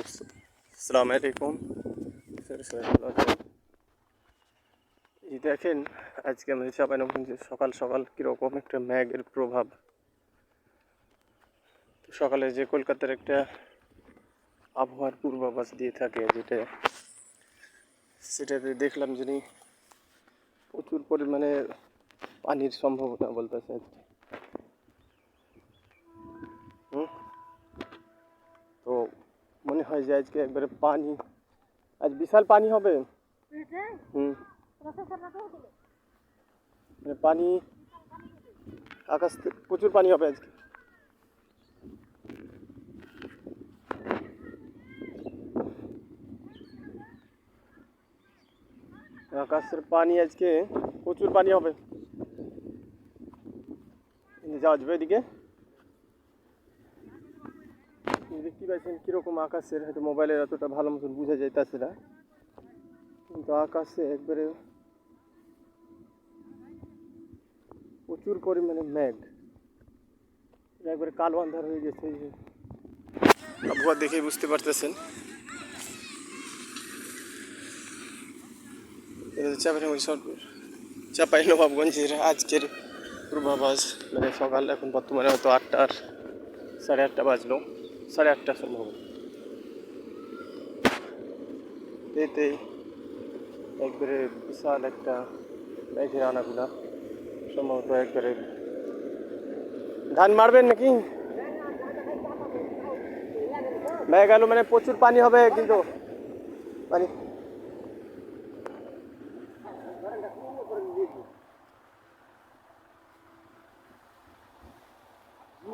আসসালামু আলাইকুম। সবাই ভালো আছেন? এই দেখেন, আজকে আমাদের চাঁপাইনবাবগঞ্জে সকাল সকাল কীরকম একটা মেঘের প্রভাব। তো সকালে যে কলকাতার একটা আবহাওয়ার পূর্বাভাস দিয়ে থাকে, সেটাতে দেখলাম যিনি প্রচুর পরিমাণে পানির সম্ভাবনা বলতেছে আজকে। তো মনে হয় যে আজকে একবারে পানি, আজ বিশাল পানি হবে। পানি আকাশ থেকে প্রচুর পানি হবে আজকে। আকাশের পানি আজকে প্রচুর পানি হবে। যাওয়া যাবে এদিকে, দেখতে পাচ্ছেন কিরকম আকাশের, হয়তো মোবাইলের এতটা ভালো মতন বোঝা যাইতেছে না, কিন্তু আকাশে একবারে প্রচুর পরিমাণে মেঘ, একবারে কালো আন্ধার হয়ে গেছে। আবহাওয়া দেখেই বুঝতে পারতেছেন। চাঁপাইনবাবগঞ্জের আজকের পূর্বাভাস, মানে সকাল এখন বর্তমানে হয়তো 8টার 8:30 বাজলো, 8:30 সম্ভব। এতে একবারে বিশাল একটা মেঘের আনাগোনা, সম্ভবত একবারে ধান মারবেন নাকি? মেঘ আলো মানে প্রচুর পানি হবে, কিন্তু পানি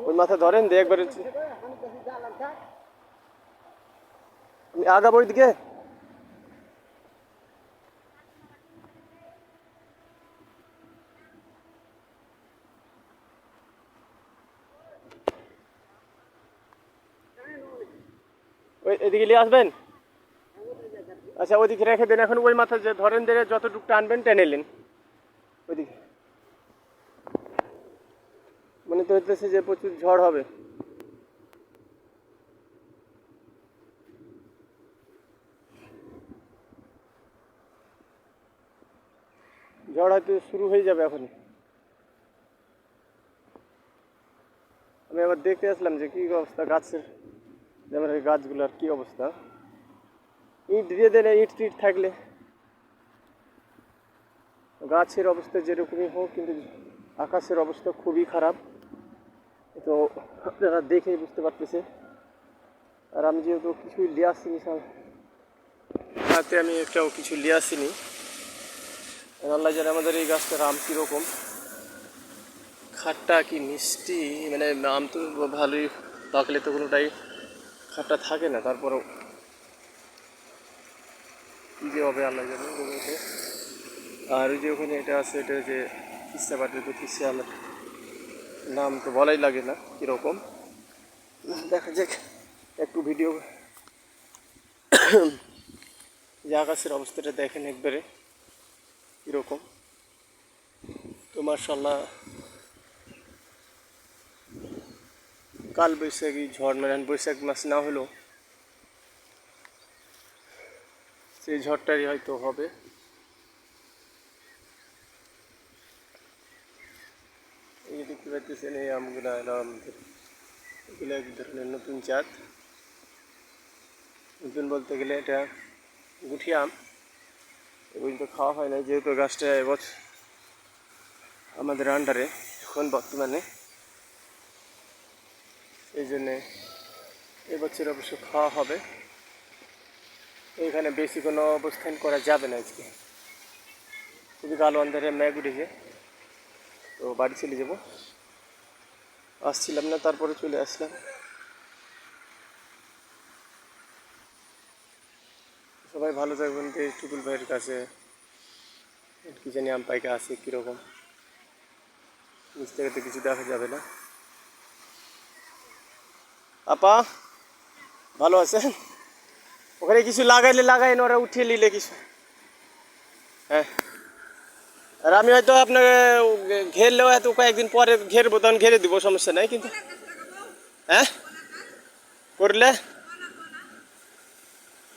ওই মাথা ধরেন দিয়ে একবারে আগাবো ওইদিকে। ওই এদিকে নিয়ে আসবেন। আচ্ছা ওইদিকে রেখে দেন, এখন ওই মাথা যে ধরেন দিয়ে যতটুকু টানবেন টেনে নিন ওইদিকে। মনে তো হইতেছে যে প্রচুর ঝড় হবে। ঝড় হয়তো শুরু হয়ে যাবে এখন। আমি আবার দেখতে আসলাম যে কী অবস্থা গাছের, যেমন এই গাছগুলোর কী অবস্থা। ইট দিয়ে দিলে, ইট টিট থাকলে গাছের অবস্থা যেরকমই হোক, কিন্তু আকাশের অবস্থা খুবই খারাপ। তো আপনারা দেখেই বুঝতে পারতেছে। আর আমি যেহেতু কিছুই লিয়ে আসিনি, সাথে আমি একটাও কিছু লিয়ে আসিনি। আল্লাহ জানে আমাদের এই গাছটার আম কীরকম, খাট্টা কি মিষ্টি, মানে আম তো ভালোই পাকলে তো কোনোটাই খাট্টা থাকে না, তারপরেও কী যে হবে আল্লাহ জানে। আর ওই যে ওখানে এটা আছে, এটা যে কিস্তা পাটে, তো কিস্তা আমার নাম তো বলাই লাগে না কীরকম। দেখা যাক একটু ভিডিও, যে আকাশের অবস্থাটা দেখেন একবারে কীরকম। তো মাশাআল্লাহ কাল বৈশাখী ঝড়, মানে বৈশাখ মাস না হলেও সেই ঝড়টাই হয়তো হবে। এই দেখতে পাচ্ছেন এই আমগুলো এলো আমাদের, এগুলো এক ধরনের নতুন জাত। নতুন বলতে গেলে এটা গুঠি আম, এগুলো তো খাওয়া হয় না, যেহেতু গাছটা এবছর আমাদের আন্ডারে এখন বর্তমানে, এই জন্যে এবছর অবশ্য খাওয়া হবে। এখানে বেশি কোনো অবস্থান করা যাবে না আজকে, খুবই কালো অন্ধকারে মেঘ উঠেছে। তো বাড়ি চলে যাব, আসছিলাম না, তারপরে চলে আসলাম। সবাই ভালো থাকবেন। টুকুল ভাইয়ের কাছে কি জানি আম পাইকা আছে কীরকম, বুঝতে গেলে কিছু দেখা যাবে না। আপা ভালো আছেন? ওখানে কিছু লাগাইলে লাগাইন, ওরা উঠিয়ে নিলে কিছু। হ্যাঁ, আর আমি হয়তো আপনাকে ঘেরলেও হয়তো কয়েকদিন পরে ঘেরবো, তখন ঘেরে দিব, সমস্যা নাই। কিন্তু হ্যাঁ করলে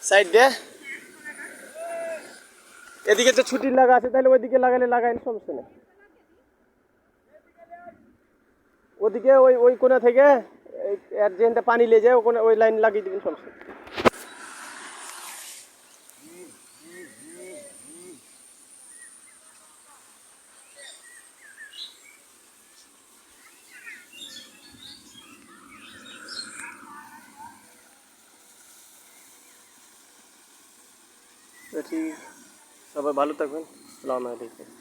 সাইড দিয়ে এদিকে তো ছুটির লাগা আছে, তাহলে ওইদিকে লাগালে লাগাইন, সমস্যা নেই। ওদিকে ওই ওই কোণা থেকে আর যেখানটা পানি লেগে যায় ওখানে ওই লাইন লাগিয়ে দিবেন, সমস্যা নেই। তো ঠিক, সবাই ভালো থাকবেন। আসসালামু আলাইকুম।